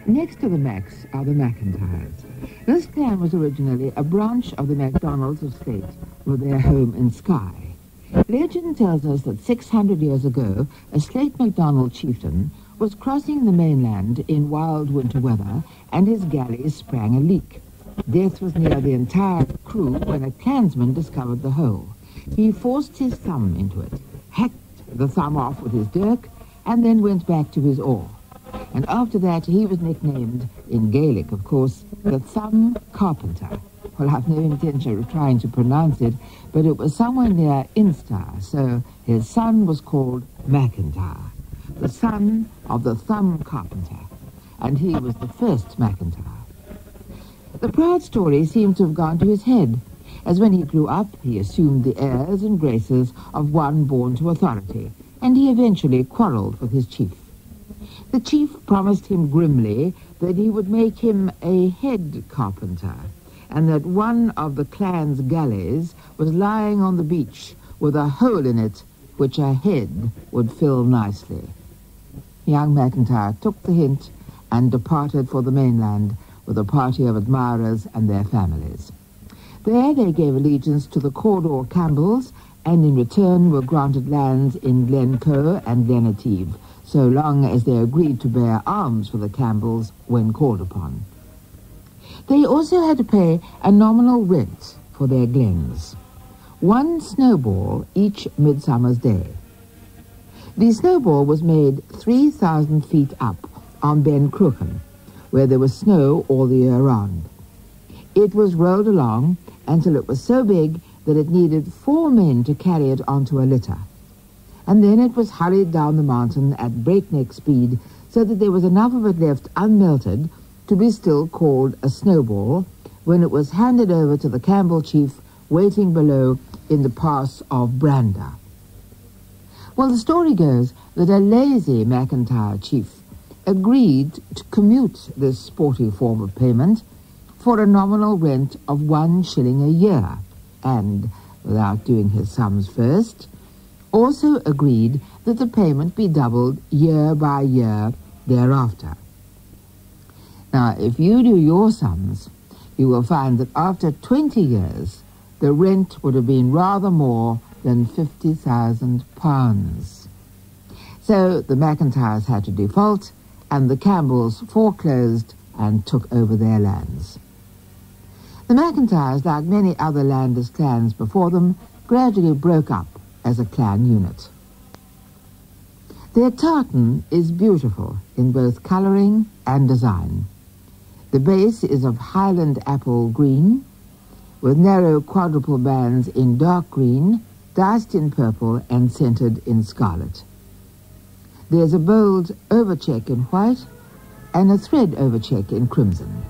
Next to the Macs are the McIntyres. This clan was originally a branch of the MacDonalds of Slate, with their home in Skye. Legend tells us that 600 years ago, a Slate MacDonald chieftain was crossing the mainland in wild winter weather, and his galley sprang a leak. Death was near the entire crew when a clansman discovered the hole. He forced his thumb into it, hacked the thumb off with his dirk, and then went back to his oar. And after that, he was nicknamed, in Gaelic, of course, the Thumb Carpenter. Well, I've no intention of trying to pronounce it, but it was somewhere near Inster, so his son was called McIntyre, the son of the Thumb Carpenter, and he was the first McIntyre. The proud story seems to have gone to his head, as when he grew up, he assumed the airs and graces of one born to authority, and he eventually quarrelled with his chief. The chief promised him grimly that he would make him a head carpenter, and that one of the clan's galleys was lying on the beach with a hole in it which a head would fill nicely. Young McIntyre took the hint and departed for the mainland with a party of admirers and their families. There they gave allegiance to the Cawdor Campbells, and in return were granted lands in Glencoe and Glenative, so long as they agreed to bear arms for the Campbells when called upon. They also had to pay a nominal rent for their glens, 1 snowball each midsummer's day. The snowball was made 3,000 feet up on Ben Cruachan, where there was snow all the year round. It was rolled along until it was so big that it needed 4 men to carry it onto a litter. And then it was hurried down the mountain at breakneck speed so that there was enough of it left unmelted to be still called a snowball when it was handed over to the Campbell chief waiting below in the pass of Branda. Well, the story goes that a lazy McIntyre chief agreed to commute this sporty form of payment for a nominal rent of 1 shilling a year, and, without doing his sums first, also agreed that the payment be doubled year by year thereafter. Now, if you do your sums, you will find that after 20 years, the rent would have been rather more than £50,000. So the McIntyres had to default, and the Campbells foreclosed and took over their lands. The McIntyres, like many other landless clans before them, gradually broke up as a clan unit. Their tartan is beautiful in both colouring and design. The base is of Highland apple green, with narrow quadruple bands in dark green, diced in purple and centred in scarlet. There's a bold overcheck in white and a thread overcheck in crimson.